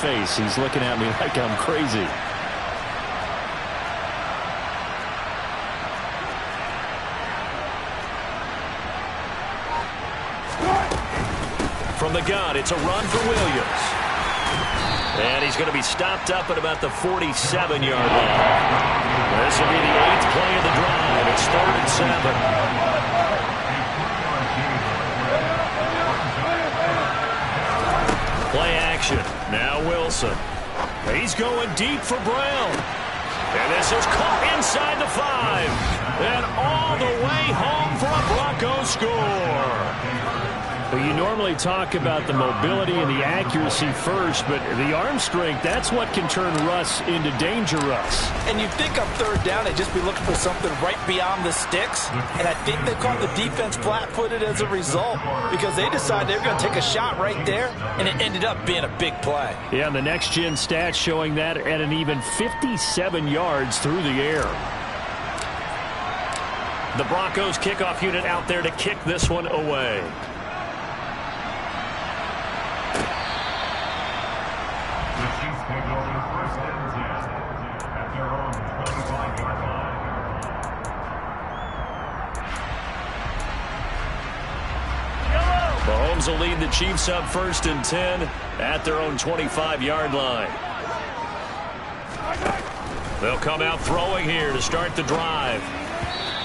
face. He's looking at me like I'm crazy. From the gun, it's a run for Williams. And he's going to be stopped up at about the 47-yard line. This will be the 8th play of the drive. It's 3rd and 7. Play action. Now Wilson. He's going deep for Brown. And this is caught inside the 5. And all the way home for a Broncos score. Well, you normally talk about the mobility and the accuracy first, but the arm strength, that's what can turn Russ into danger Russ. And you think on 3rd down, they'd just be looking for something right beyond the sticks. And I think they caught the defense flat-footed as a result because they decided they were going to take a shot right there, and it ended up being a big play. Yeah, and the next-gen stats showing that at an even 57 yards through the air. The Broncos kickoff unit out there to kick this one away. Mahomes will lead the Chiefs up 1st and 10 at their own 25-yard line. They'll come out throwing here to start the drive.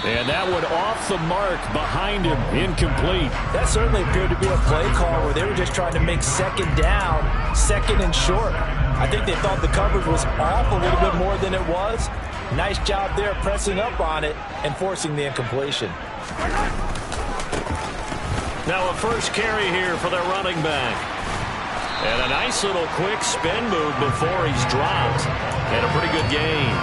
And that one off the mark behind him, incomplete. That certainly appeared to be a play call where they were just trying to make 2nd down, 2nd and short. I think they thought the coverage was off a little bit more than it was. Nice job there pressing up on it and forcing the incompletion. Now a first carry here for their running back. And a nice little quick spin move before he's dropped. And a pretty good gain.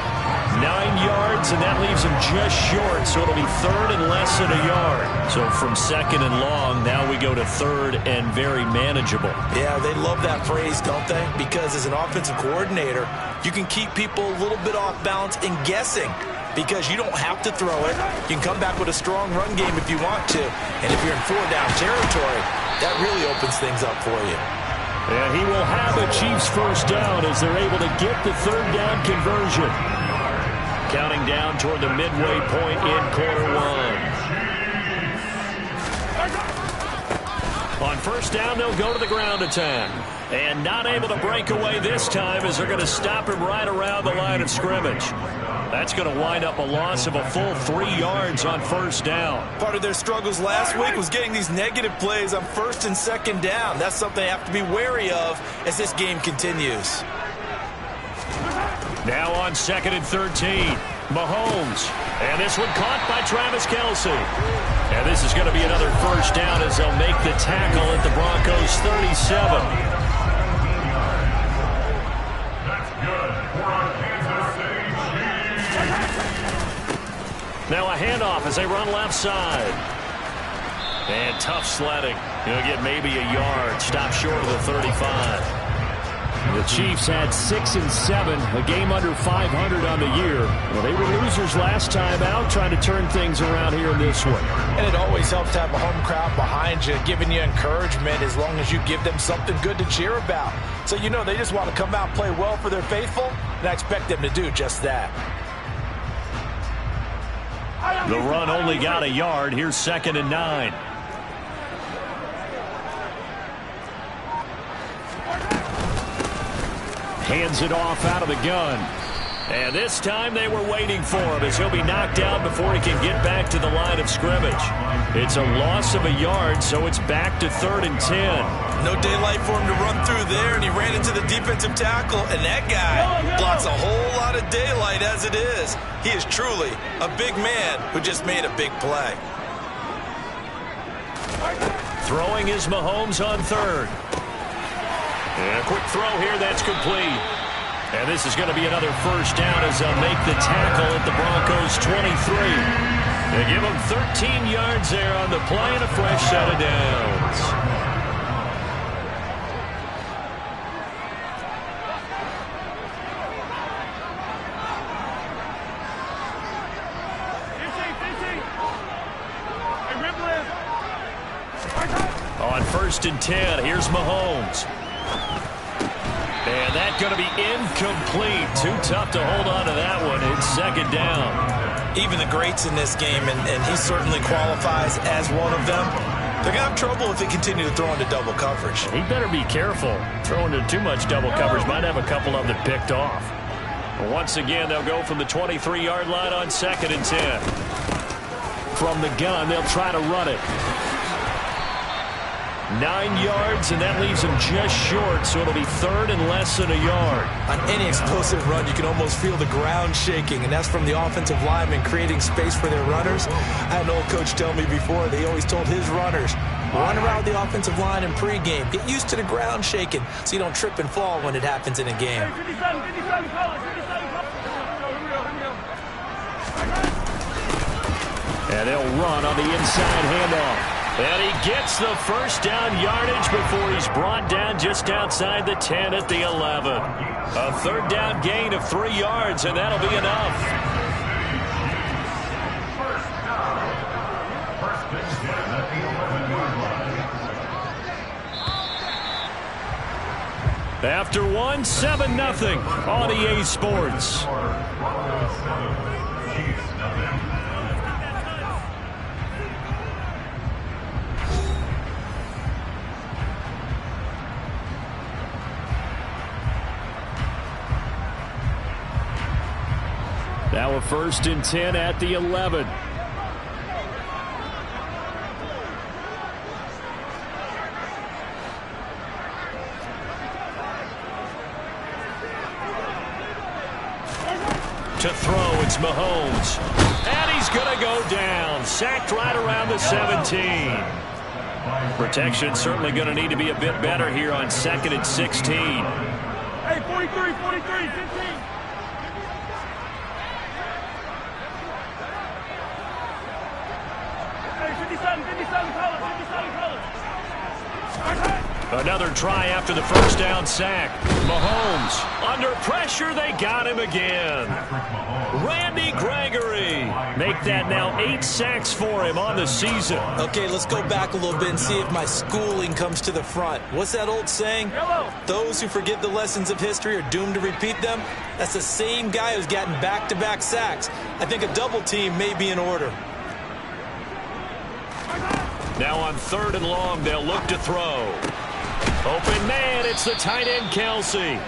9 yards, and that leaves him just short, so it'll be 3rd and less than a yard. So from 2nd and long, now we go to 3rd and very manageable. Yeah, they love that phrase, don't they? Because as an offensive coordinator, you can keep people a little bit off balance and guessing. Because you don't have to throw it. You can come back with a strong run game if you want to. And if you're in 4-down territory, that really opens things up for you. And he will have a Chiefs first down as they're able to get the 3rd down conversion. Counting down toward the midway point in quarter 1. On 1st down, they'll go to the ground attack. And not able to break away this time as they're going to stop him right around the line of scrimmage. That's going to wind up a loss of a full 3 yards on 1st down. Part of their struggles last week was getting these negative plays on 1st and 2nd down. That's something they have to be wary of as this game continues. Now on 2nd and 13, Mahomes. And this one caught by Travis Kelce. And this is going to be another first down as they'll make the tackle at the Broncos 37. That's good for our Kansas City Chiefs. Now a handoff as they run left side. And tough sledding. He'll get maybe a yard. Stop short of the 35. The Chiefs had 6 and 7, a game under 500 on the year. Well, they were losers last time out, trying to turn things around here in this one. And it always helps to have a home crowd behind you, giving you encouragement as long as you give them something good to cheer about. So you know they just want to come out and play well for their faithful, and I expect them to do just that. The run only got a yard. Here's 2nd and 9. Hands it off out of the gun. And this time they were waiting for him as he'll be knocked out before he can get back to the line of scrimmage. It's a loss of a yard, so it's back to 3rd and 10. No daylight for him to run through there, and he ran into the defensive tackle, and that guy blocks a whole lot of daylight as it is. He is truly a big man who just made a big play. Throwing is Mahomes on 3rd. And a quick throw here, that's complete. And this is going to be another first down as they'll make the tackle at the Broncos 23. They give them 13 yards there on the play and a fresh set of downs. On 1st and 10, here's Mahomes. And that's going to be incomplete. Too tough to hold on to that one. It's second down. Even the greats in this game, and he certainly qualifies as one of them, they're going to have trouble if they continue to throw into double coverage. He better be careful. Throwing into too much double coverage might have a couple of them picked off. Once again, they'll go from the 23-yard line on 2nd and 10. From the gun, they'll try to run it. 9 yards, and that leaves them just short, so it'll be 3rd and less than a yard. On any explosive run, you can almost feel the ground shaking, and that's from the offensive linemen creating space for their runners. I had an old coach tell me before, they always told his runners, run around the offensive line in pregame. Get used to the ground shaking so you don't trip and fall when it happens in a game. And they'll run on the inside handoff. And he gets the first down yardage before he's brought down just outside the 10 at the 11. A 3rd down gain of 3 yards, and that'll be enough. First and 10 at the 11-yard line. After one, 7-0 on EA Sports. Now a 1st and 10 at the 11. To throw, it's Mahomes. And he's going to go down. Sacked right around the 17. Protection certainly going to need to be a bit better here on 2nd and 16. Hey, 43, 15. Another try after the first down sack. Mahomes under pressure. They got him again. Randy Gregory. Make that now 8 sacks for him on the season. Okay, let's go back a little bit and see if my schooling comes to the front. What's that old saying? Those who forget the lessons of history are doomed to repeat them. That's the same guy who's gotten back-to-back sacks. I think a double team may be in order. Now on 3rd and long, they'll look to throw. Open man, it's the tight end, Kelsey.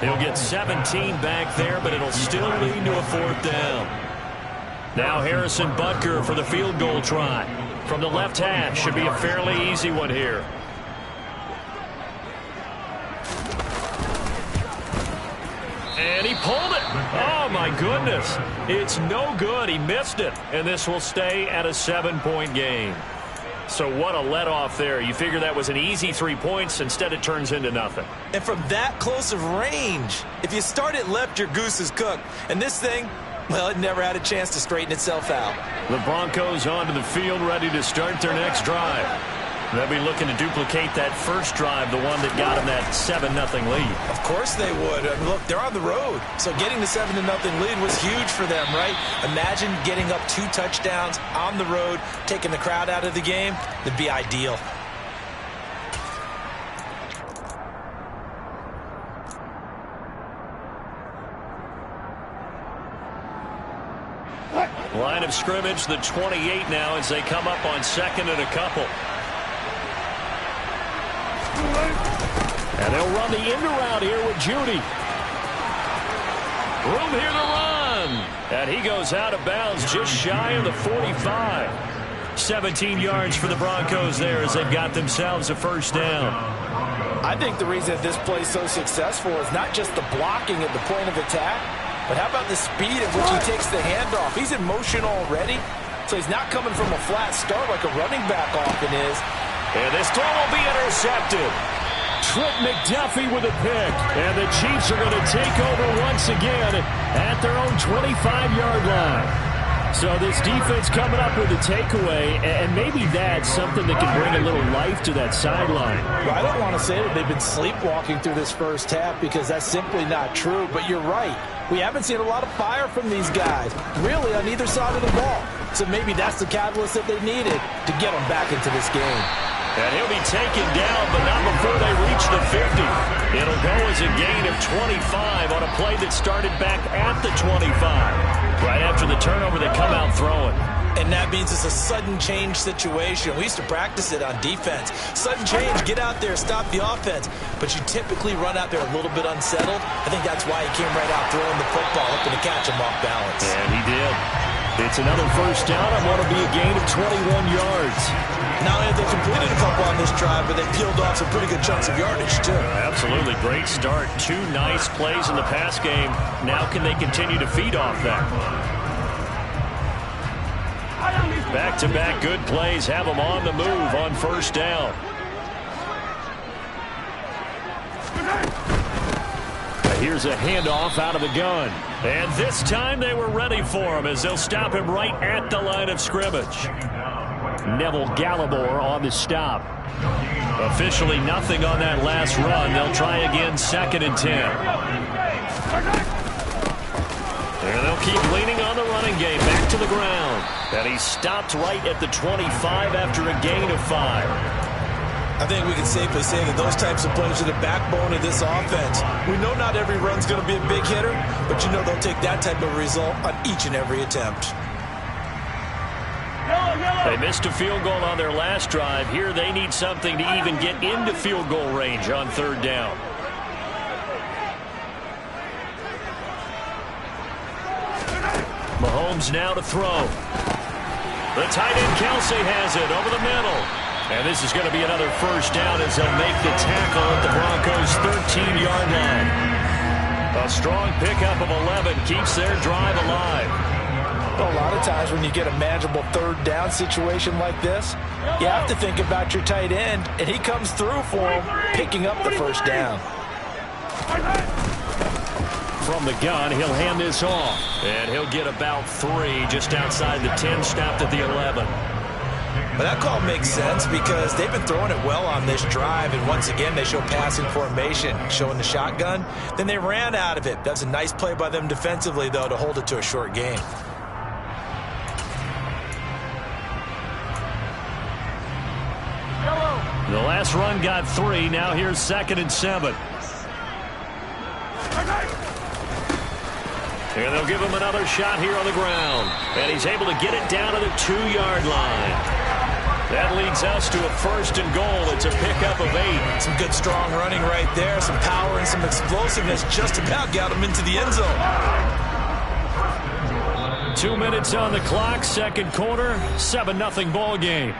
He'll get 17 back there, but it'll still lead to a 4th down. Now Harrison Butker for the field goal try. From the left hash, should be a fairly easy one here. And he pulled it. Oh, my goodness. It's no good. He missed it. And this will stay at a 7-point game. So what a let-off there. You figure that was an easy 3 points. Instead, it turns into nothing. And from that close of range, if you start it left, your goose is cooked. And this thing, well, it never had a chance to straighten itself out. The Broncos onto the field, ready to start their next drive. They'll be looking to duplicate that first drive, the one that got them that 7-0 lead. Of course they would. I mean, look, they're on the road. So getting the 7-0 lead was huge for them, right? Imagine getting up 2 touchdowns on the road, taking the crowd out of the game. That'd be ideal. Line of scrimmage, the 28 now as they come up on 2nd and a couple. And they'll run the end around here with Judy. Room here to run. And he goes out of bounds just shy of the 45. 17 yards for the Broncos there as they've got themselves a first down. I think the reason this play is so successful is not just the blocking at the point of attack, but how about the speed at which he takes the handoff? He's in motion already, so he's not coming from a flat start like a running back often is. And this throw will be intercepted. Trent McDuffie with a pick. And the Chiefs are going to take over once again at their own 25-yard line. So this defense coming up with a takeaway, and maybe that's something that can bring a little life to that sideline. Well, I don't want to say that they've been sleepwalking through this first half because that's simply not true, but you're right. We haven't seen a lot of fire from these guys, really, on either side of the ball. So maybe that's the catalyst that they needed to get them back into this game. And he'll be taken down, but not before they reach the 50. It'll go as a gain of 25 on a play that started back at the 25. Right after the turnover, they come out throwing. And that means it's a sudden change situation. We used to practice it on defense. Sudden change, get out there, stop the offense. But you typically run out there a little bit unsettled. I think that's why he came right out throwing the football, hoping to catch him off balance. And he did. It's another first down on what will be a gain of 21 yards. Not only have they completed a couple on this drive, but they peeled off some pretty good chunks of yardage, too. Absolutely. Great start. 2 nice plays in the pass game. Now can they continue to feed off that? Back-to-back good plays have them on the move on first down. Here's a handoff out of the gun. And this time they were ready for him as they'll stop him right at the line of scrimmage. Neville Gallimore on the stop. Officially nothing on that last run. They'll try again, 2nd and 10. And they'll keep leaning on the running game. Back to the ground. And he stopped right at the 25 after a gain of 5. I think we can safely say that those types of plays are the backbone of this offense. We know not every run's going to be a big hitter, but you know they'll take that type of result on each and every attempt. They missed a field goal on their last drive. Here they need something to even get into field goal range on 3rd down. Mahomes now to throw. The tight end Kelsey has it over the middle. And this is going to be another first down as they'll make the tackle at the Broncos' 13-yard line. A strong pickup of 11 keeps their drive alive. A lot of times when you get a manageable 3rd down situation like this, you have to think about your tight end, and he comes through for him, picking up the first down. From the gun, he'll hand this off. And he'll get about 3 just outside the 10, stopped at the 11. But that call makes sense because they've been throwing it well on this drive, and once again they show passing formation, showing the shotgun. Then they ran out of it. That's a nice play by them defensively, though, to hold it to a short gain. The last run got 3. Now here's 2nd and 7. And they'll give him another shot here on the ground. And he's able to get it down to the 2-yard line. That leads us to a 1st and goal. It's a pickup of 8. Some good strong running right there. Some power and some explosiveness just about got him into the end zone. 2 minutes on the clock. 2nd quarter. 7-0 ball game.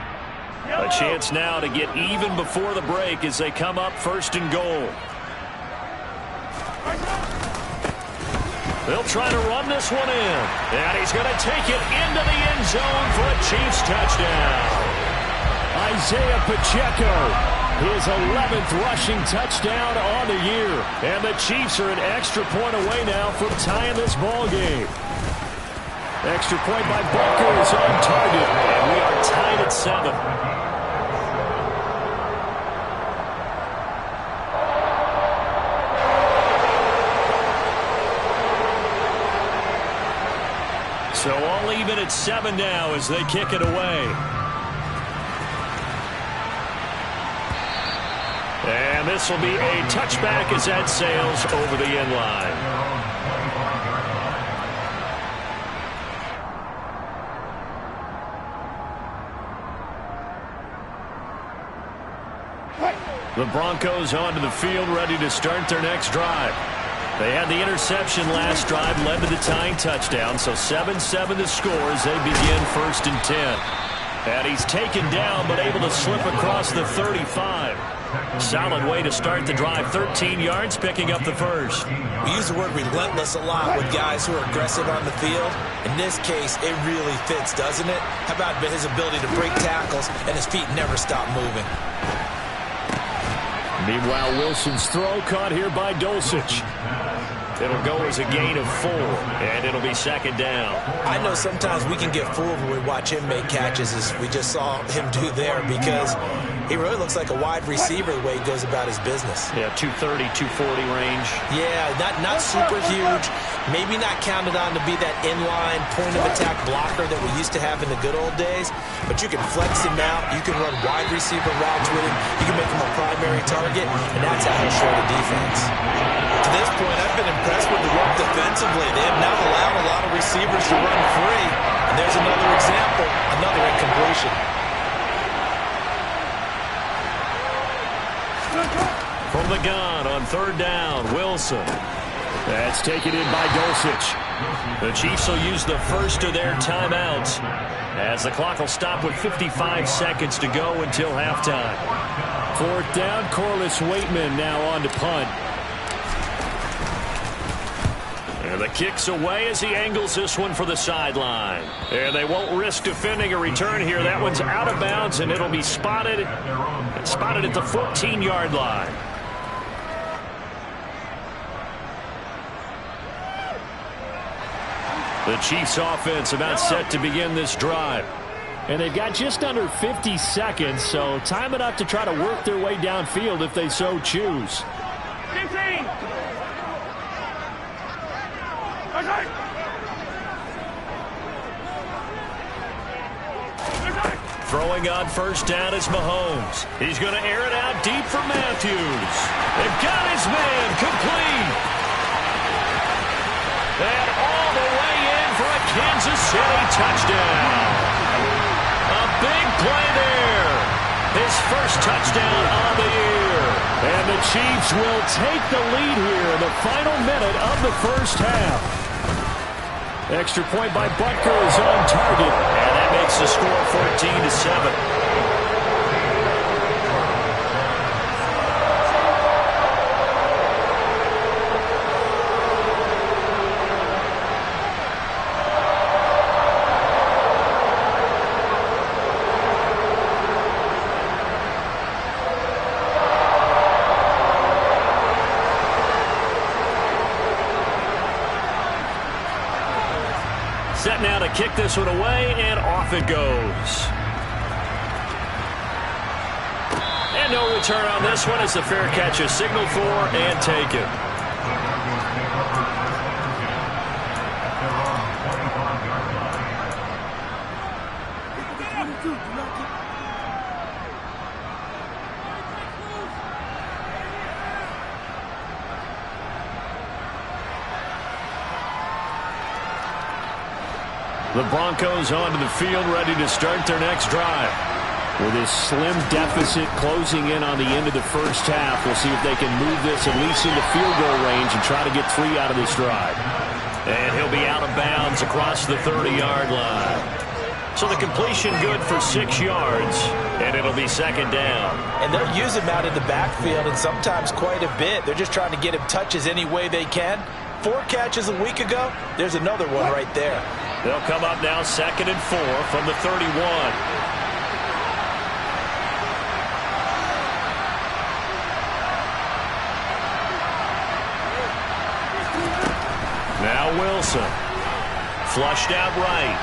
A chance now to get even before the break as they come up 1st and goal. They'll try to run this one in. And he's going to take it into the end zone for a Chiefs touchdown. Isaiah Pacheco, his 11th rushing touchdown on the year. And the Chiefs are an extra point away now from tying this ball game. Extra point by Booker is on target. And we are tied at 7. So all even at 7 now as they kick it away. And this will be a touchback as that sails over the end line. The Broncos onto the field, ready to start their next drive. They had the interception last drive, led to the tying touchdown, so 7-7 the score as they begin 1st and 10. And he's taken down, but able to slip across the 35. Solid way to start the drive. 13 yards, picking up the 1st. We use the word relentless a lot with guys who are aggressive on the field. In this case, it really fits, doesn't it? How about his ability to break tackles and his feet never stop moving? Meanwhile, Wilson's throw caught here by Dulcich. It'll go as a gain of 4, and it'll be 2nd down. I know sometimes we can get fooled when we watch him make catches, as we just saw him do there, because He really looks like a wide receiver the way he goes about his business. Yeah, 230, 240 range. Yeah, not super huge. Maybe not counted on to be that inline point-of-attack blocker that we used to have in the good old days. But you can flex him out. You can run wide receiver routes with him. You can make him a primary target, and that's how he'll show the defense. To this point, I've been impressed with the work defensively. They have now allowed a lot of receivers to run free. And there's another example, another incompletion. From the gun on 3rd down, Wilson. That's taken in by Dulcich. The Chiefs will use the first of their timeouts as the clock will stop with 55 seconds to go until halftime. 4th down, Corliss Waitman now on to punt. And the kick's away as he angles this one for the sideline. And they won't risk defending a return here. That one's out of bounds, and it'll be spotted at the 14-yard line. The Chiefs offense about set to begin this drive. And they've got just under 50 seconds, so time enough to try to work their way downfield if they so choose. 15. Throwing on 1st down is Mahomes. He's going to air it out deep for Matthews. They've got his man complete. And all the way in for a Kansas City touchdown. A big play there. His first touchdown on the year. And the Chiefs will take the lead here in the final minute of the first half. Extra point by Butker is on target. And that makes the score 14-7. Set now to kick this one away, and off it goes. And no return on this one as the fair catch is signaled for and taken. The Broncos onto the field, ready to start their next drive. With this slim deficit closing in on the end of the first half, we'll see if they can move this at least into field goal range and try to get 3 out of this drive. And he'll be out of bounds across the 30-yard line. So the completion good for 6 yards, and it'll be 2nd down. And they'll use him out in the backfield, and sometimes quite a bit. They're just trying to get him touches any way they can. 4 catches a week ago. There's another one right there. They'll come up now 2nd and 4 from the 31. Now Wilson. Flushed out right.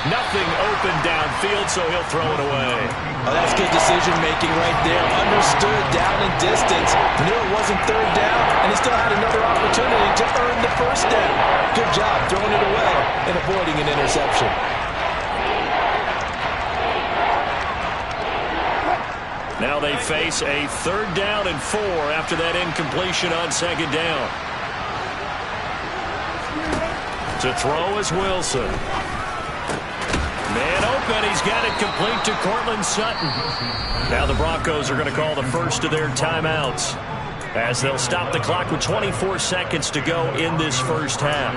Nothing open downfield, so he'll throw it away. Oh, that's good decision-making right there. Understood down and distance. Knew it wasn't 3rd down, and he still had another opportunity to earn the 1st down. Good job throwing it away and avoiding an interception. Now they face a 3rd down and 4 after that incompletion on 2nd down. To throw is Wilson. Man open, he's got it complete to Cortland Sutton. Now the Broncos are going to call the first of their timeouts as they'll stop the clock with 24 seconds to go in this first half.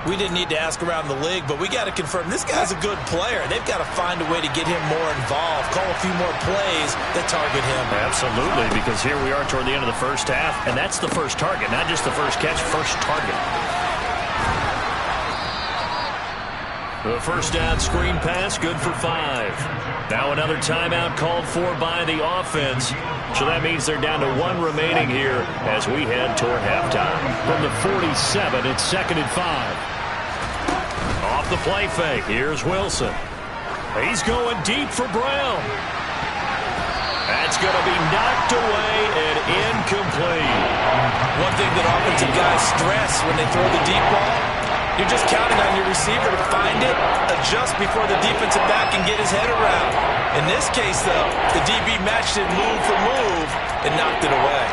We didn't need to ask around the league, but we got to confirm this guy's a good player. They've got to find a way to get him more involved, call a few more plays that target him. Absolutely, because here we are toward the end of the first half, and that's the first target, not just the first catch, first target. The first down screen pass, good for 5. Now another timeout called for by the offense. So that means they're down to 1 remaining here as we head toward halftime. From the 47, it's 2nd and 5. Off the play fake, here's Wilson. He's going deep for Brown. That's going to be knocked away and incomplete. One thing that offensive guys stress when they throw the deep ball, you're just counting on your receiver to find it, adjust before the defensive back can get his head around. In this case, though, the DB matched it move for move and knocked it away.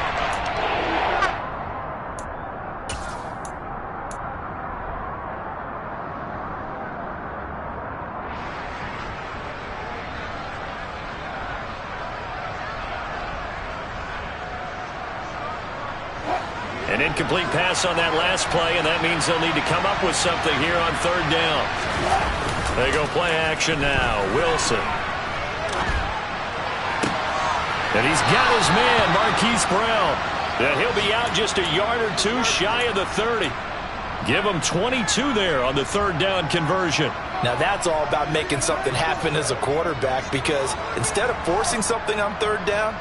An incomplete pass on that last play, and that means they'll need to come up with something here on third down. They go play action now. Wilson. And he's got his man, Marquise Brown. And he'll be out just a yard or two shy of the 30. Give him 22 there on the third down conversion. Now that's all about making something happen as a quarterback, because instead of forcing something on third down,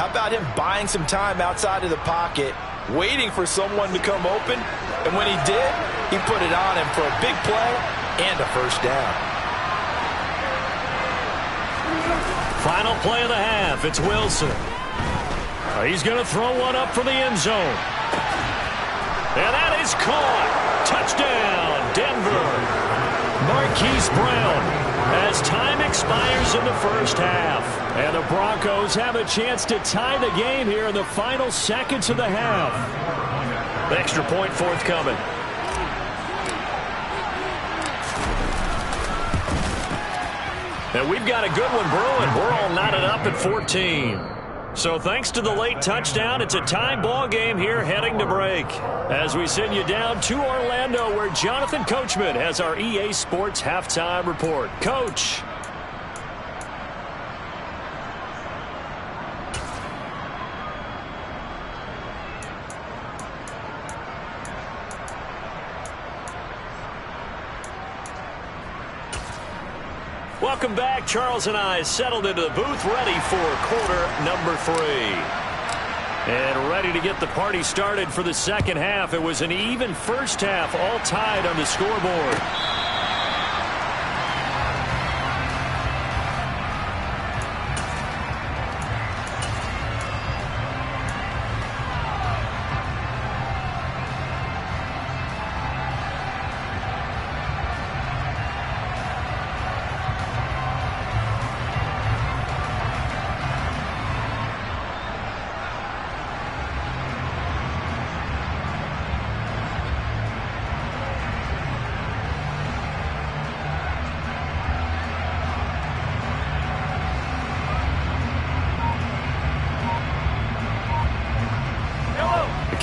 how about him buying some time outside of the pocket, waiting for someone to come open, and when he did, he put it on him for a big play and a first down. Final play of the half, it's Wilson. He's going to throw one up for the end zone. And that is caught. Touchdown, Denver. Marquise Brown as time expires in the first half. And the Broncos have a chance to tie the game here in the final seconds of the half. The extra point forthcoming. And we've got a good one brewing. We're all knotted up at 14. So thanks to the late touchdown, it's a tie ball game here heading to break. As we send you down to Orlando, where Jonathan Coachman has our EA Sports halftime report. Coach. Welcome back. Charles and I settled into the booth, ready for quarter number 3. And ready to get the party started for the second half. It was an even first half, all tied on the scoreboard.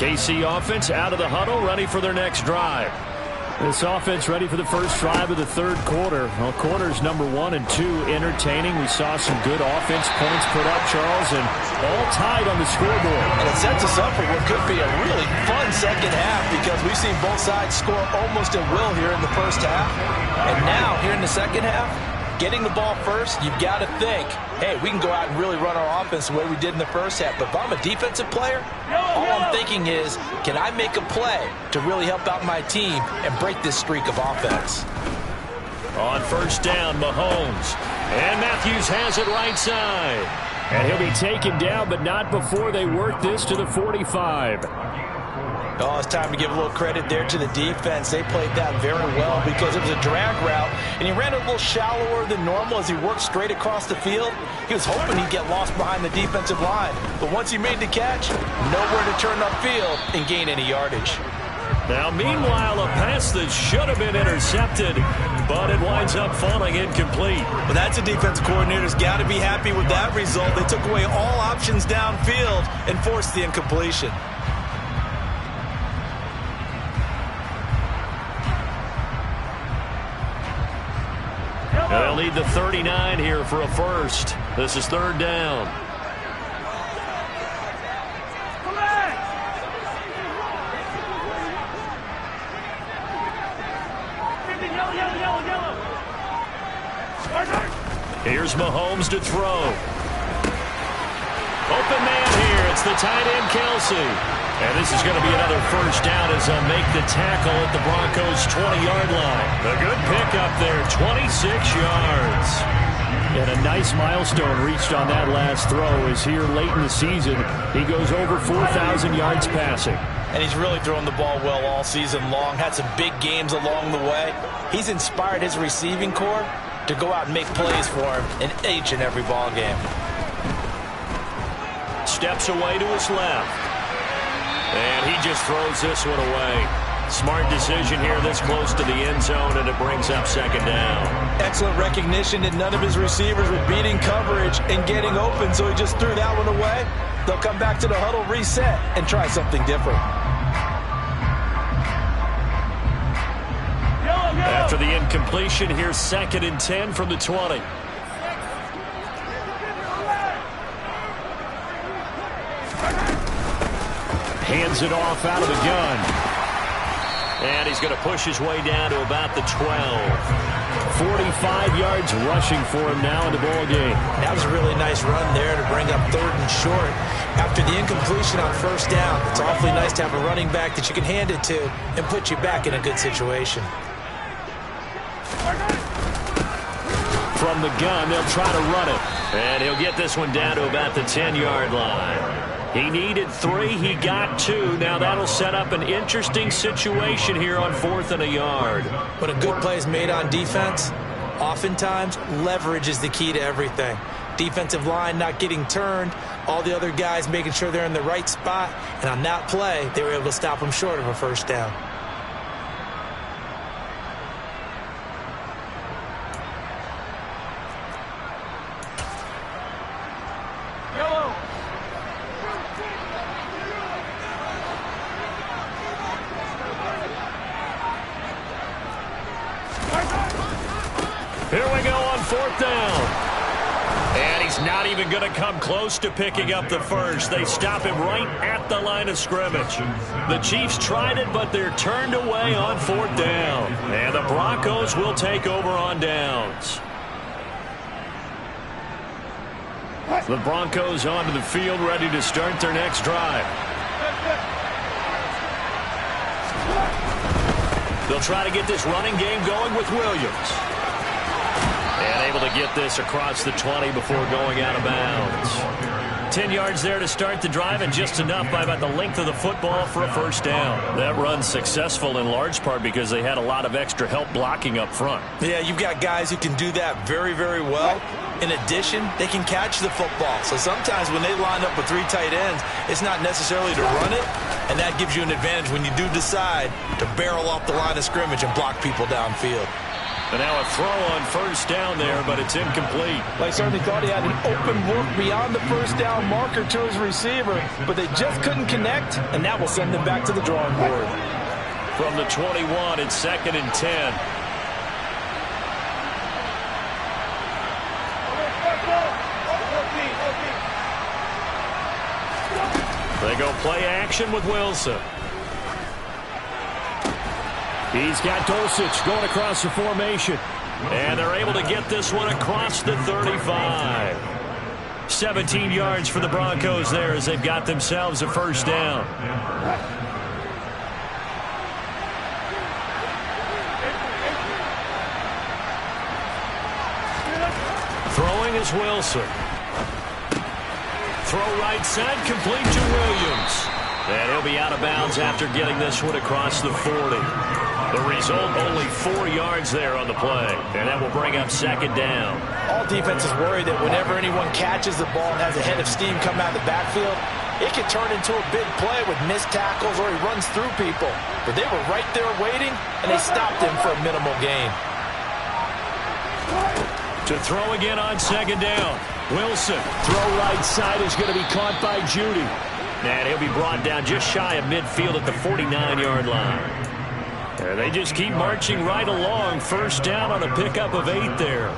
KC offense out of the huddle, ready for their next drive. This offense ready for the first drive of the third quarter. Well, quarters number 1 and 2 entertaining. We saw some good offense points put up, Charles, and all tied on the scoreboard. And it sets us up for what could be a really fun second half, because we've seen both sides score almost at will here in the first half. And now, here in the second half, getting the ball first, you've got to think, hey, we can go out and really run our offense the way we did in the first half. But if I'm a defensive player, all I'm thinking is, can I make a play to really help out my team and break this streak of offense? On first down, Mahomes. And Matthews has it right side. And he'll be taken down, but not before they work this to the 45. Oh, it's time to give a little credit there to the defense. They played that very well, because it was a drag route, and he ran a little shallower than normal as he worked straight across the field. He was hoping he'd get lost behind the defensive line, but once he made the catch, nowhere to turn upfield and gain any yardage. Now, meanwhile, a pass that should have been intercepted, but it winds up falling incomplete. Well, that's a defense coordinator's got to be happy with that result. They took away all options downfield and forced the incompletion. And they'll need the 39 here for a first. This is third down. Here's Mahomes to throw. Open man here. It's the tight end, Kelsey. And this is going to be another first down as they'll make the tackle at the Broncos' 20-yard line. A good pickup there, 26 yards. And a nice milestone reached on that last throw as here late in the season, he goes over 4,000 yards passing. And he's really thrown the ball well all season long, had some big games along the way. He's inspired his receiving corps to go out and make plays for him in each and every ball game. Steps away to his left. And he just throws this one away. Smart decision here this close to the end zone, and it brings up second down. Excellent recognition that none of his receivers were beating coverage and getting open, so he just threw that one away. They'll come back to the huddle, reset, and try something different. After the incompletion, here's 2nd and 10 from the 20. Hands it off out of the gun. And he's going to push his way down to about the 12. 45 yards rushing for him now in the ball game. That was a really nice run there to bring up 3rd and short. After the incompletion on 1st down, it's awfully nice to have a running back that you can hand it to and put you back in a good situation. From the gun, they'll try to run it. And he'll get this one down to about the 10-yard line. He needed 3, he got 2. Now that'll set up an interesting situation here on 4th and a yard. When a good play is made on defense, oftentimes leverage is the key to everything. Defensive line not getting turned, all the other guys making sure they're in the right spot, and on that play, they were able to stop them short of a 1st down. Here we go on 4th down. And he's not even going to come close to picking up the first. They stop him right at the line of scrimmage. The Chiefs tried it, but they're turned away on 4th down. And the Broncos will take over on downs. The Broncos onto the field, ready to start their next drive. They'll try to get this running game going with Williams. And able to get this across the 20 before going out of bounds. 10 yards there to start the drive, and just enough by about the length of the football for a 1st down. That run's successful in large part because they had a lot of extra help blocking up front. Yeah, you've got guys who can do that very, very well. In addition, they can catch the football. So sometimes when they line up with 3 tight ends, it's not necessarily to run it, and that gives you an advantage when you do decide to barrel off the line of scrimmage and block people downfield. And now a throw on 1st down there, but it's incomplete. They certainly thought he had an open look beyond the 1st down marker to his receiver, but they just couldn't connect, and that will send them back to the drawing board. From the 21, it's 2nd and 10. They go play action with Wilson. He's got Dulcich going across the formation. And they're able to get this one across the 35. 17 yards for the Broncos there as they've got themselves a 1st down. Throwing is Wilson. Throw right side, complete to Williams. And he'll be out of bounds after getting this one across the 40. The result, only 4 yards there on the play. And that will bring up 2nd down. All defenses worry that whenever anyone catches the ball and has a head of steam come out of the backfield, it can turn into a big play with missed tackles or he runs through people. But they were right there waiting, and they stopped him for a minimal gain. To throw again on 2nd down. Wilson, throw right side is going to be caught by Judy. And he'll be brought down just shy of midfield at the 49-yard line. And they just keep marching right along. 1st down on a pickup of 8 there.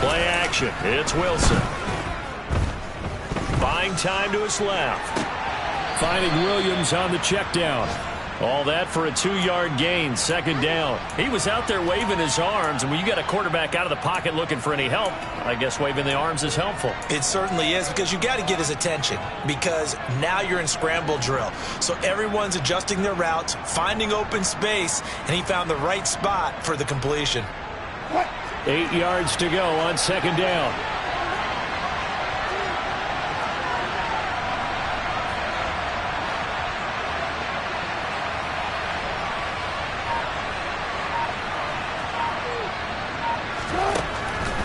Play action. It's Wilson. Buying time to his left. Finding Williams on the check down. All that for a 2-yard gain, second down. He was out there waving his arms, and when you got a quarterback out of the pocket looking for any help, I guess waving the arms is helpful. It certainly is, because you got to get his attention, because now you're in scramble drill. So everyone's adjusting their routes, finding open space, and he found the right spot for the completion. 8 yards to go on second down.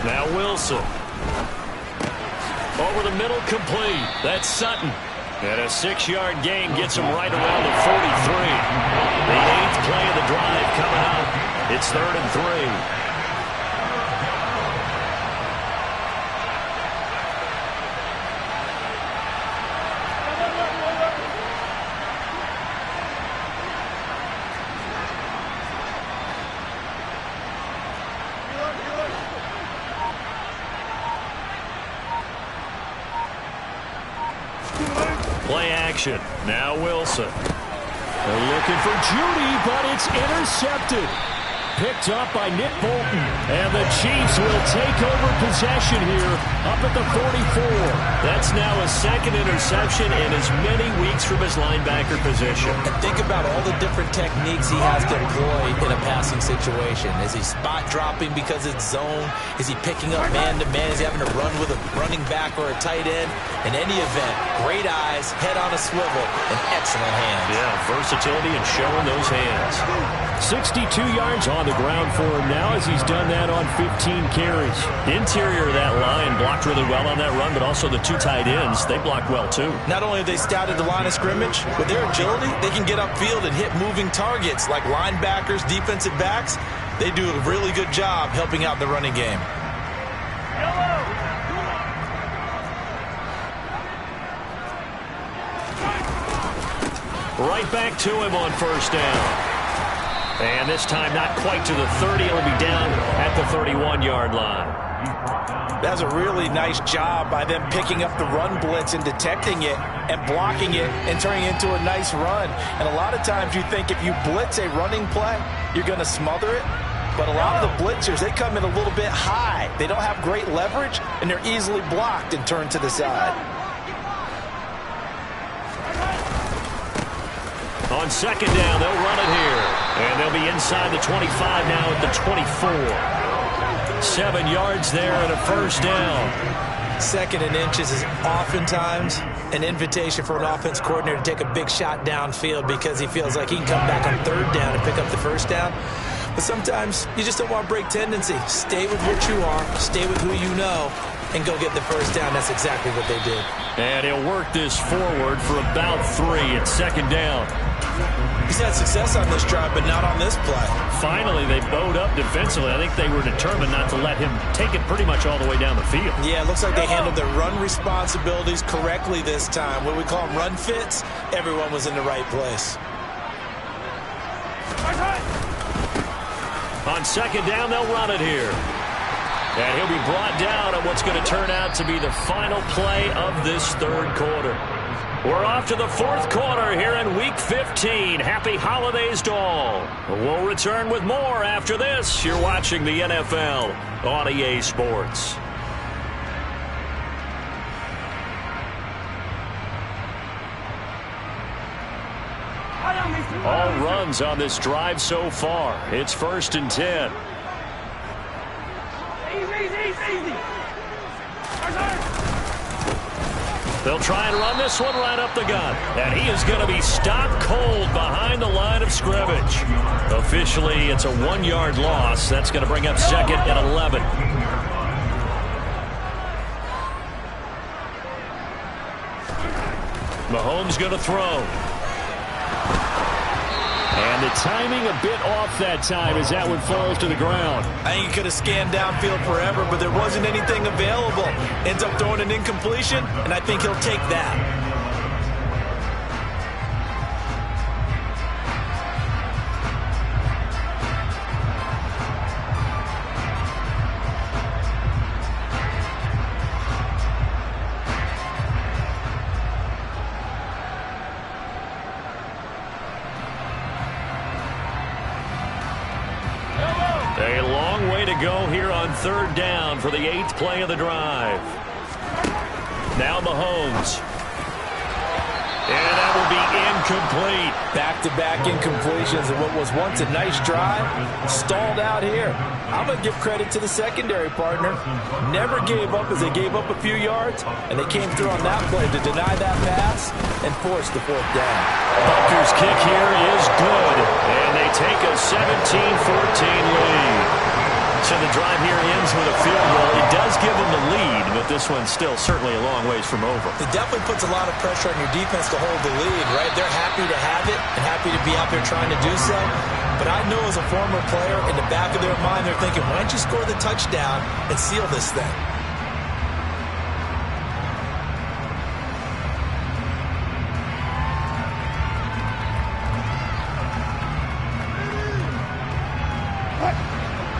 Now Wilson. Over the middle, complete. That's Sutton. And a 6-yard gain gets him right around the 43. The 8th play of the drive coming up. It's 3rd and 3. Play action. Now Wilson. They're looking for Judy, but it's intercepted. Picked up by Nick Bolton. And the Chiefs will take over possession here up at the 44. That's now a 2nd interception in as many weeks from his linebacker position. And think about all the different techniques he has to employ in a passing situation. Is he spot dropping because it's zone? Is he picking up man-to-man? Is he having to run with a running back or a tight end? In any event, great eyes, head on a swivel, and excellent hands. Yeah, versatility and showing those hands. 62 yards on the ground for him now as he's done that on 15 carries. The interior of that line blocked really well on that run, but also the 2 tight ends, they blocked well too. Not only have they scouted the line of scrimmage, with their agility, they can get upfield and hit moving targets like linebackers, defensive backs. They do a really good job helping out the running game. Right back to him on first down. And this time not quite to the 30. It'll be down at the 31-yard line. That's a really nice job by them picking up the run blitz and detecting it and blocking it and turning it into a nice run. And a lot of times you think if you blitz a running play, you're going to smother it. But a lot of the blitzers, they come in a little bit high. They don't have great leverage, and they're easily blocked and turned to the side. On second down, they'll run it here. And they'll be inside the 25 now at the 24. 7 yards there and a first down. 2nd and inches is oftentimes an invitation for an offense coordinator to take a big shot downfield because he feels like he can come back on 3rd down and pick up the first down. But sometimes you just don't want to break tendency. Stay with what you are, stay with who you know, and go get the first down. That's exactly what they did. And he'll work this forward for about 3 at second down. He's had success on this drive, but not on this play. Finally, they bowed up defensively. I think they were determined not to let him take it pretty much all the way down the field. Yeah, it looks like they handled their run responsibilities correctly this time. What we call them run fits, everyone was in the right place. On second down, they'll run it here. And he'll be brought down on what's going to turn out to be the final play of this 3rd quarter. We're off to the 4th quarter here in Week 15. Happy holidays to all. We'll return with more after this. You're watching the NFL on EA Sports. All runs on this drive so far. It's 1st and 10. Easy. They'll try and run this one right up the gut. And he is going to be stopped cold behind the line of scrimmage. Officially, it's a 1-yard loss. That's going to bring up 2nd and 11. Mahomes going to throw. And the timing a bit off that time as that one falls to the ground. I think he could have scanned downfield forever, but there wasn't anything available. Ends up throwing an incompletion, and I think he'll take that. play to go here on 3rd down for the 8th play of the drive. Now Mahomes. And that will be incomplete. Back-to-back incompletions of what was once a nice drive. Stalled out here. I'm going to give credit to the secondary partner. Never gave up as they gave up a few yards, and they came through on that play to deny that pass and force the 4th down. Butker's kick here is good, and they take a 17-14 lead. So the drive here ends with a field goal. It does give them the lead, but this one's still certainly a long ways from over. It definitely puts a lot of pressure on your defense to hold the lead, right? They're happy to have it and happy to be out there trying to do so. But I know as a former player, in the back of their mind, they're thinking, why don't you score the touchdown and seal this thing?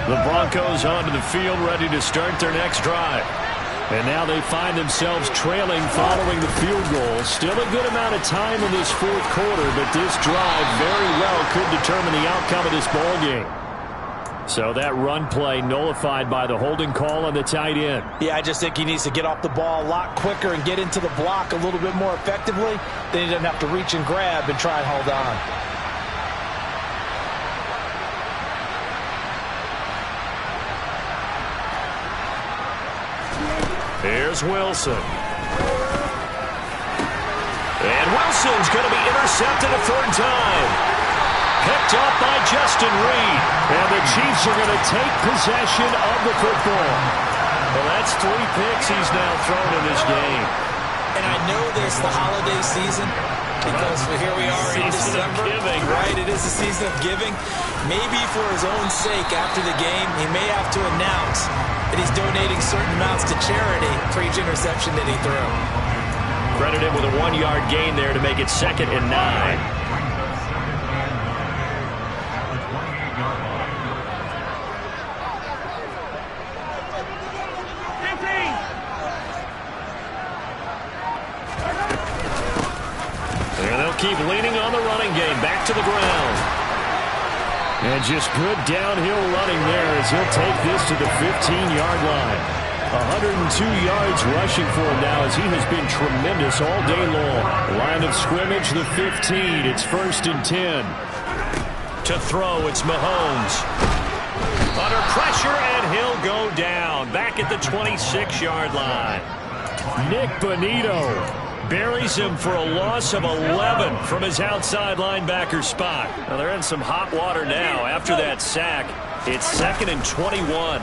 The Broncos onto the field, ready to start their next drive. And now they find themselves trailing following the field goal. Still a good amount of time in this 4th quarter, but this drive very well could determine the outcome of this ball game. So that run play nullified by the holding call on the tight end. Yeah, I just think he needs to get off the ball a lot quicker and get into the block a little bit more effectively. Then he doesn't have to reach and grab and try and hold on. Here's Wilson. And Wilson's going to be intercepted a 3rd time. Picked up by Justin Reed. And the Chiefs are going to take possession of the football. Well, that's 3 picks he's now thrown in this game. And I know this, the holiday season, because here we are in December. Giving. Right, it is a season of giving. Maybe for his own sake after the game, he may have to announce that he's donating certain amounts to charity for each interception that he threw. Credit him with a 1-yard gain there to make it 2nd and 9. Keep leaning on the running game. Back to the ground. And just good downhill running there as he'll take this to the 15-yard line. 102 yards rushing for him now as he has been tremendous all day long. Line of scrimmage, the 15. It's 1st and 10. To throw, it's Mahomes. Under pressure, and he'll go down. Back at the 26-yard line. Nick Bonito buries him for a loss of 11 from his outside linebacker spot. Now they're in some hot water now after that sack. It's 2nd and 21.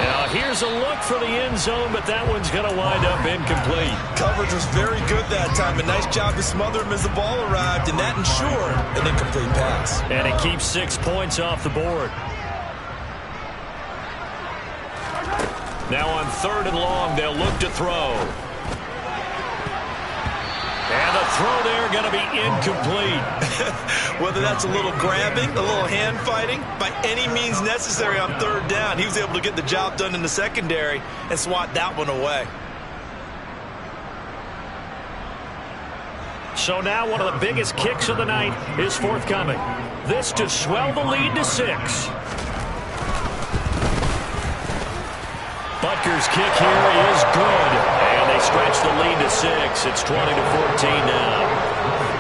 Now here's a look for the end zone, but that one's going to wind up incomplete. Coverage was very good that time. A nice job to smother him as the ball arrived, and that ensured an incomplete pass. And it keeps 6 points off the board. Now on 3rd and long, they'll look to throw. And the throw there going to be incomplete. Whether that's a little grabbing, a little hand fighting, by any means necessary on 3rd down, he was able to get the job done in the secondary and swat that one away. So now one of the biggest kicks of the night is forthcoming. This to swell the lead to 6. Butker's kick here is good. And they stretch the lead to 6. It's 20-14 now.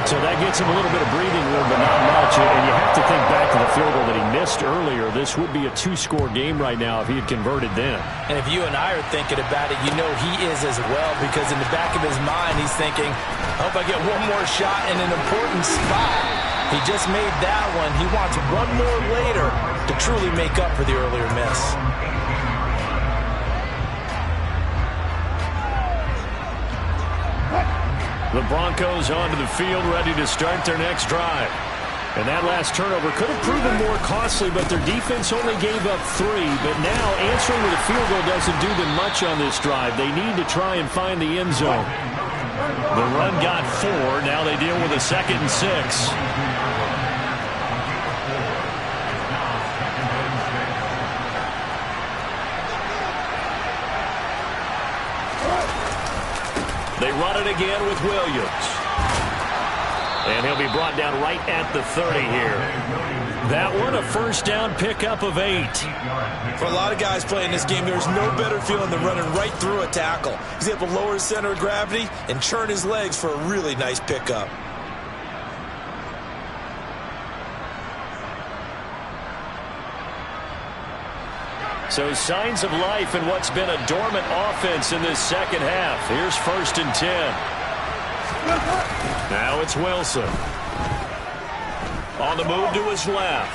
So that gets him a little bit of breathing room, but not much. And you have to think back to the field goal that he missed earlier. This would be a 2-score game right now if he had converted then. And if you and I are thinking about it, you know he is as well, because in the back of his mind, he's thinking, I hope I get one more shot in an important spot. He just made that one. He wants one more later to truly make up for the earlier miss. The Broncos onto the field, ready to start their next drive. And that last turnover could have proven more costly, but their defense only gave up 3. But now answering with a field goal doesn't do them much on this drive. They need to try and find the end zone. The run got 4. Now they deal with a 2nd and 6. They run it again with Williams. And he'll be brought down right at the 30 here. That one, a first down pickup of 8. For a lot of guys playing this game, there's no better feeling than running right through a tackle. He's able to lower his center of gravity and churn his legs for a really nice pickup. So signs of life in what's been a dormant offense in this second half. Here's 1st and 10. Now it's Wilson. On the move to his left.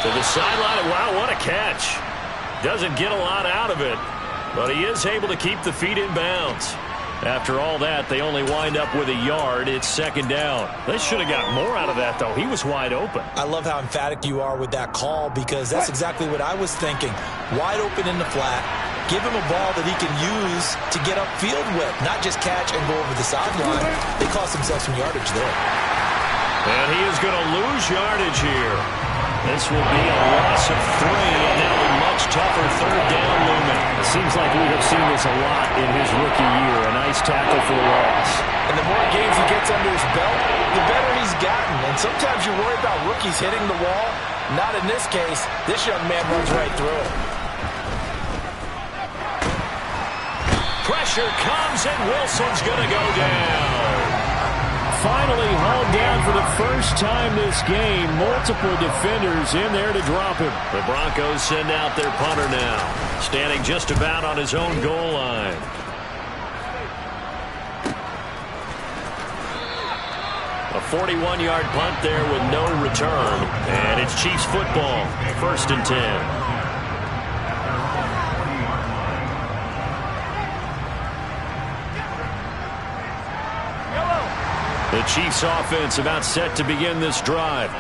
To the sideline. Wow, what a catch. Doesn't get a lot out of it, but he is able to keep the feet in bounds. After all that, they only wind up with a yard. It's 2nd down. They should have got more out of that, though. He was wide open. I love how emphatic you are with that call, because that's exactly what I was thinking. Wide open in the flat. Give him a ball that he can use to get upfield with, not just catch and go over the sideline. They cost themselves some yardage there. And he is going to lose yardage here. This will be a loss of 3, and now a much tougher 3rd down looming. It seems like we have seen this a lot in his rookie year. A nice tackle for a loss. And the more games he gets under his belt, the better he's gotten. And sometimes you worry about rookies hitting the wall. Not in this case. This young man runs right through it. Pressure comes, and Wilson's going to go down. Finally hauled down for the first time this game. Multiple defenders in there to drop him. The Broncos send out their punter now, standing just about on his own goal line. A 41-yard punt there with no return. And it's Chiefs football, 1st and 10. The Chiefs offense about set to begin this drive.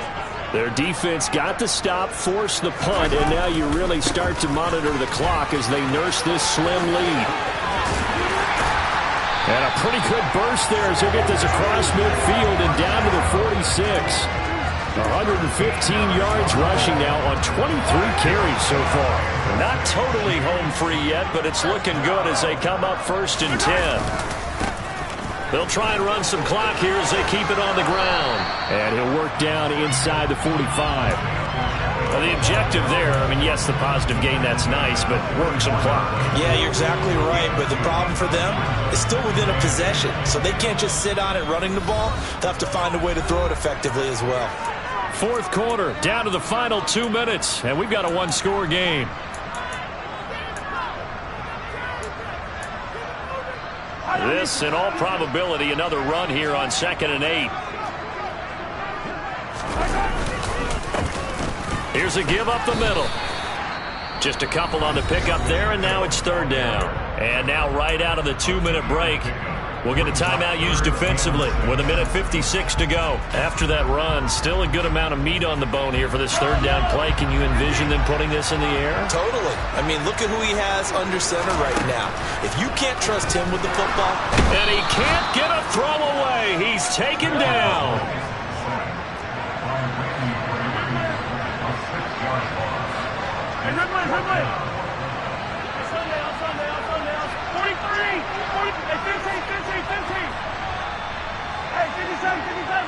Their defense got the stop, forced the punt, and now you really start to monitor the clock as they nurse this slim lead. And a pretty good burst there as they get this across midfield and down to the 46. 115 yards rushing now on 23 carries so far. Not totally home free yet, but it's looking good as they come up 1st and 10. They'll try and run some clock here as they keep it on the ground. And he'll work down inside the 45. Well, the objective there, I mean, yes, the positive gain, that's nice, but work some clock. Yeah, you're exactly right, but the problem for them is still within a possession, so they can't just sit on it running the ball. They'll have to find a way to throw it effectively as well. 4th quarter, down to the final 2 minutes, and we've got a one-score game. This, in all probability, another run here on 2nd and 8. Here's a give up the middle. Just a couple on the pickup there, and now it's 3rd down. And now right out of the 2-minute break, we'll get a timeout used defensively with 1:56 to go. After that run, still a good amount of meat on the bone here for this 3rd down play. Can you envision them putting this in the air? Totally. I mean, look at who he has under center right now. If you can't trust him with the football. And he can't get a throw away. He's taken down. Hey, Ridley. On Sunday. 43, 15. Hey, 57.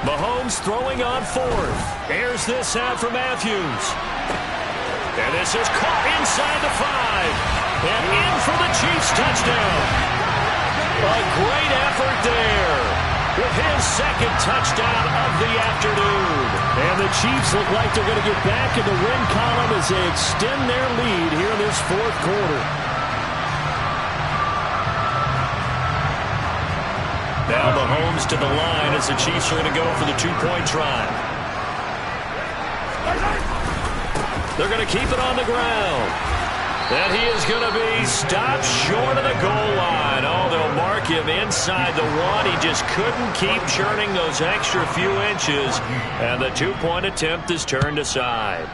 Mahomes throwing on 4th. Airs this out for Matthews. And this is caught inside the 5. And in for the Chiefs touchdown. A great effort there with his 2nd touchdown of the afternoon. And the Chiefs look like they're going to get back in the win column as they extend their lead here in this 4th quarter. Now Mahomes to the line as the Chiefs are going to go for the 2-point try. They're going to keep it on the ground. And he is going to be stopped short of the goal line. Oh, they'll mark him inside the 1. He just couldn't keep churning those extra few inches. And the 2-point attempt is turned aside.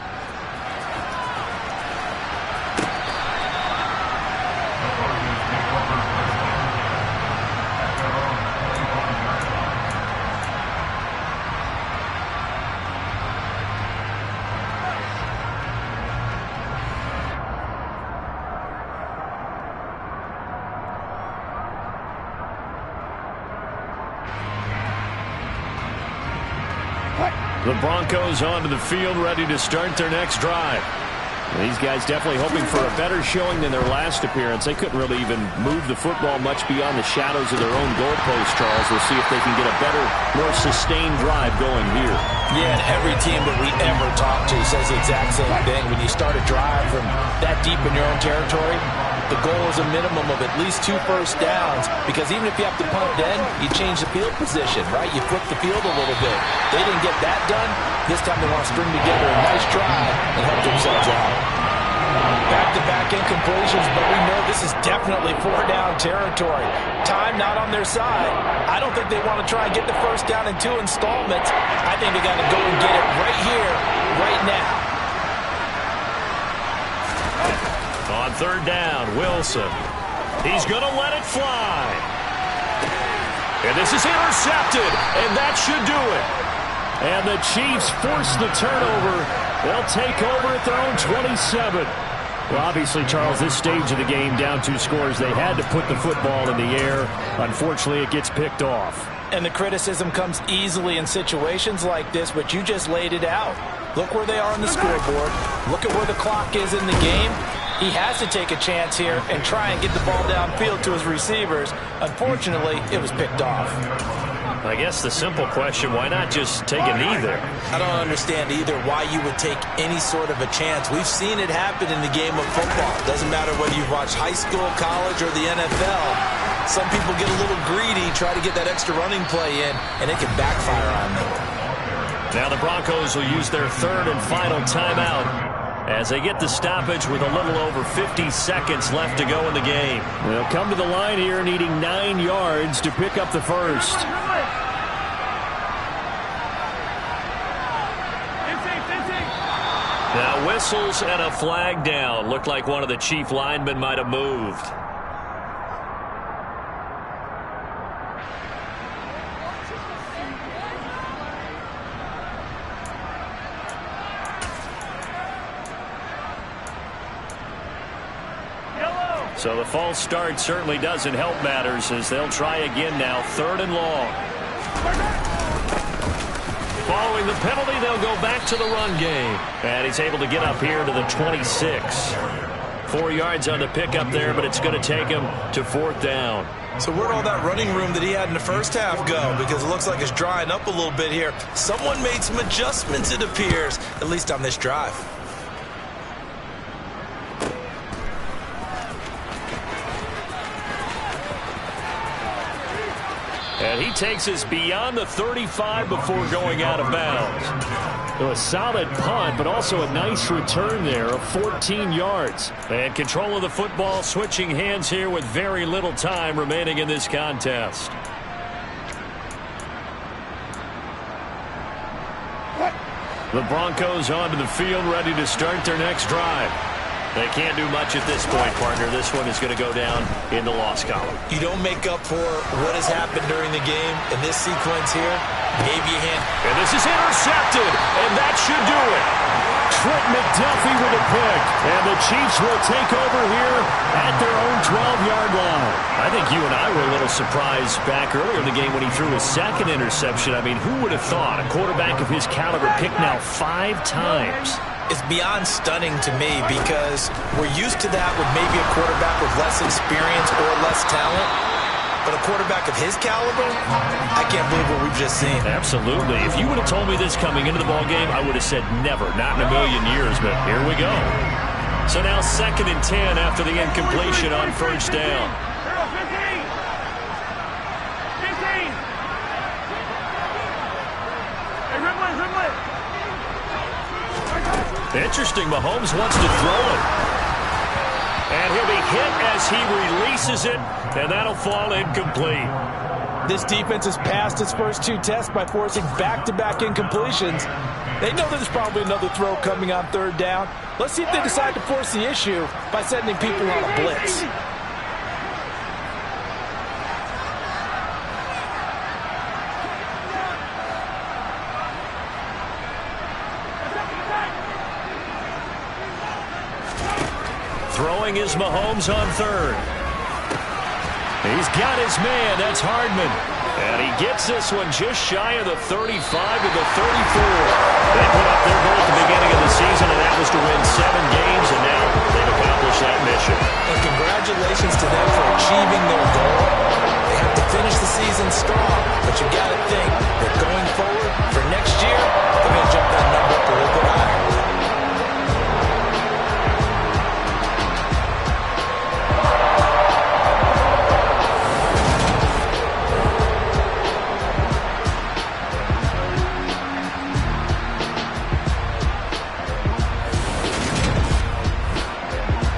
The Broncos onto the field, ready to start their next drive. These guys definitely hoping for a better showing than their last appearance. They couldn't really even move the football much beyond the shadows of their own goalpost, Charles. We'll see if they can get a better, more sustained drive going here. Yeah, and every team that we ever talk to says the exact same thing. When you start a drive from that deep in your own territory, the goal is a minimum of at least 2 first downs, because even if you have to punt then, you change the field position, right? You flip the field a little bit. They didn't get that done. This time they want to string together a nice drive and help themselves out. Back-to-back incompletions, but we know this is definitely 4-down territory. Time not on their side. I don't think they want to try and get the first down in 2 installments. I think they got to go and get it right here, right now. On 3rd down, Wilson. He's going to let it fly. And this is intercepted, and that should do it. And the Chiefs force the turnover. They'll take over at their own 27. Well, obviously, Charles, this stage of the game, down 2 scores, they had to put the football in the air. Unfortunately, it gets picked off. And the criticism comes easily in situations like this, but you just laid it out. Look where they are on the scoreboard. Look at where the clock is in the game. He has to take a chance here and try and get the ball downfield to his receivers. Unfortunately, it was picked off. I guess the simple question, why not just take a knee there? I don't understand either why you would take any sort of a chance. We've seen it happen in the game of football. Doesn't matter whether you've watched high school, college, or the NFL. Some people get a little greedy, try to get that extra running play in, and it can backfire on them. Now the Broncos will use their 3rd and final timeout as they get the stoppage with a little over 50 seconds left to go in the game. They'll come to the line here needing 9 yards to pick up the first. Now whistles and a flag down. Looked like one of the Chief linemen might have moved. So the false start certainly doesn't help matters as they'll try again now. 3rd and long. Following the penalty, they'll go back to the run game. And he's able to get up here to the 26. 4 yards on the pickup there, but it's going to take him to 4th down. So where'd all that running room that he had in the first half go? Because it looks like it's drying up a little bit here. Someone made some adjustments, it appears, at least on this drive. And he takes us beyond the 35 before going out of bounds. So a solid punt, but also a nice return there of 14 yards. And control of the football, switching hands here with very little time remaining in this contest. The Broncos onto the field, ready to start their next drive. They can't do much at this point, partner. This one is going to go down in the loss column. You don't make up for what has happened during the game in this sequence here. Gave you a hand. And this is intercepted, and that should do it. Trent McDuffie with a pick, and the Chiefs will take over here at their own 12-yard line. I think you and I were a little surprised back earlier in the game when he threw his 2nd interception. I mean, who would have thought a quarterback of his caliber picked now 5 times? It's beyond stunning to me because we're used to that with maybe a quarterback with less experience or less talent. But a quarterback of his caliber, I can't believe what we've just seen. Absolutely. If you would have told me this coming into the ballgame, I would have said never, not in a million years, but here we go. So now 2nd and 10 after the incompletion on 1st down. 15. Interesting, Mahomes wants to throw it. And he'll be hit as he releases it, and that'll fall incomplete. This defense has passed its first 2 tests by forcing back-to-back incompletions. They know there's probably another throw coming on 3rd down. Let's see if they decide to force the issue by sending people on a blitz. Throwing is Mahomes on 3rd. He's got his man. That's Hardman. And he gets this one just shy of the 35 to the 34. They put up their goal at the beginning of the season, and that was to win 7 games, and now they've accomplished that mission. And congratulations to them for achieving